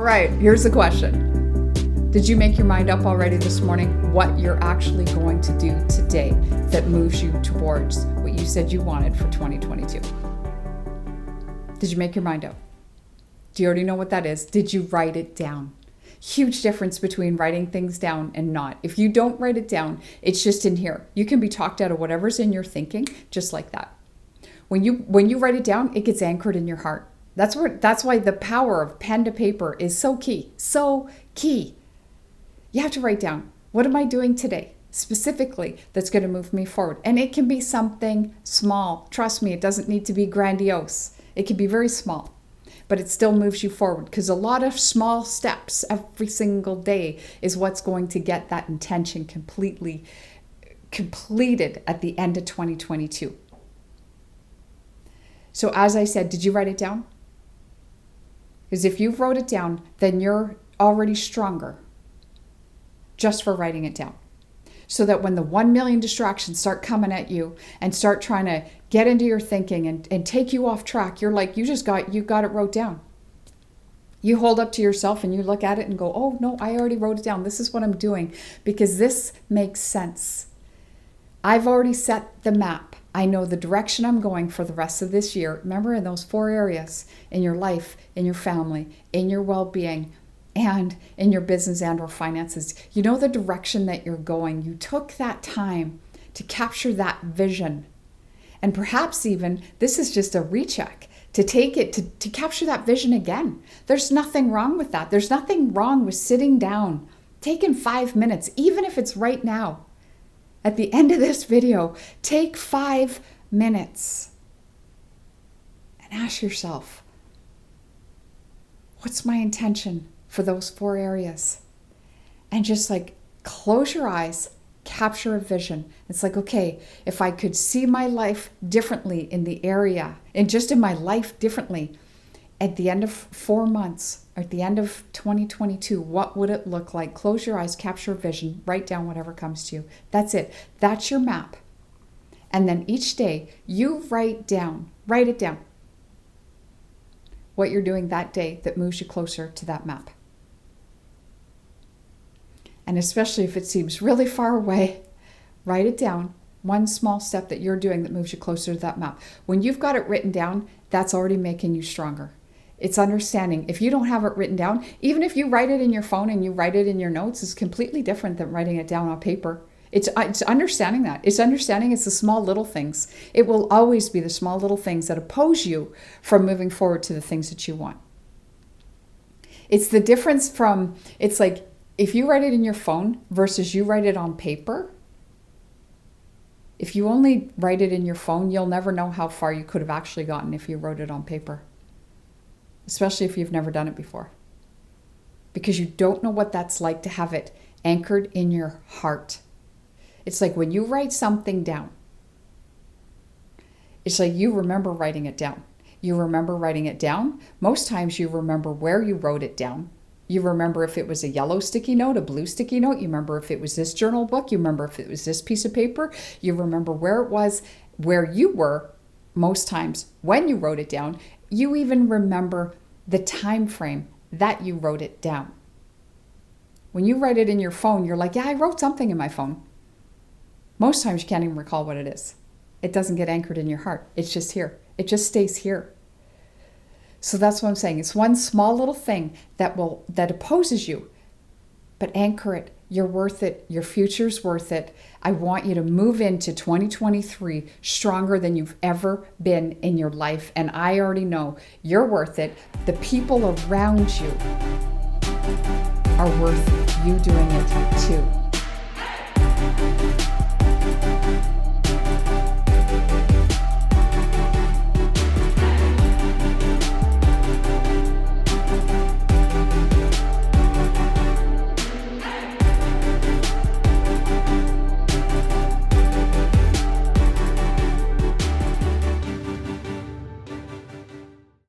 right, here's the question. Did you make your mind up already this morning what you're actually going to do today that moves you towards what you said you wanted for 2022? Did you make your mind up? Do you already know what that is? Did you write it down? Huge difference between writing things down and not. If you don't write it down, it's just in here. You can be talked out of whatever's in your thinking, just like that. When you write it down, it gets anchored in your heart. That's why the power of pen to paper is so key. So key. You have to write down, what am I doing today specifically that's going to move me forward? And it can be something small. Trust me, it doesn't need to be grandiose. It can be very small, but it still moves you forward, because a lot of small steps every single day is what's going to get that intention completely completed at the end of 2022. So as I said, did you write it down? Because if you wrote it down, then you're already stronger just for writing it down. So that when the 1 million distractions start coming at you and start trying to get into your thinking and take you off track, you're like, you got it wrote down. You hold up to yourself and you look at it and go, oh no, I already wrote it down. This is what I'm doing because this makes sense. I've already set the map. I know the direction I'm going for the rest of this year. Remember, in those 4 areas, in your life, in your family, in your well-being, and in your business and or finances. You know the direction that you're going. You took that time to capture that vision. And perhaps even, this is just a recheck, to take it, to capture that vision again. There's nothing wrong with that. There's nothing wrong with sitting down, taking 5 minutes, even if it's right now. At the end of this video, take 5 minutes and ask yourself, what's my intention for those 4 areas? And just like close your eyes, capture a vision. It's like, okay, if I could see my life differently in the area, and just in my life differently, at the end of 4 months, or at the end of 2022, what would it look like? Close your eyes, capture a vision, write down whatever comes to you. That's it. That's your map. And then each day you write it down, what you're doing that day that moves you closer to that map. And especially if it seems really far away, write it down. One small step that you're doing that moves you closer to that map. When you've got it written down, that's already making you stronger. It's understanding. If you don't have it written down, even if you write it in your phone and you write it in your notes, it's completely different than writing it down on paper. It's understanding that. It's understanding it's the small little things. It will always be the small little things that oppose you from moving forward to the things that you want. It's the difference from, it's like if you write it in your phone versus you write it on paper. If you only write it in your phone, you'll never know how far you could have actually gotten if you wrote it on paper. Especially if you've never done it before. Because you don't know what that's like to have it anchored in your heart. It's like when you write something down, it's like you remember writing it down. You remember writing it down. Most times you remember where you wrote it down. You remember if it was a yellow sticky note, a blue sticky note. You remember if it was this journal book. You remember if it was this piece of paper. You remember where it was, where you were most times when you wrote it down. You even remember the time frame that you wrote it down. When you write it in your phone, you're like, yeah, I wrote something in my phone. Most times you can't even recall what it is. It doesn't get anchored in your heart. It's just here. It just stays here. So that's what I'm saying. It's one small little thing that opposes you, but anchor it. You're worth it. Your future's worth it. I want you to move into 2023 stronger than you've ever been in your life. And I already know you're worth it. The people around you are worth you doing it too.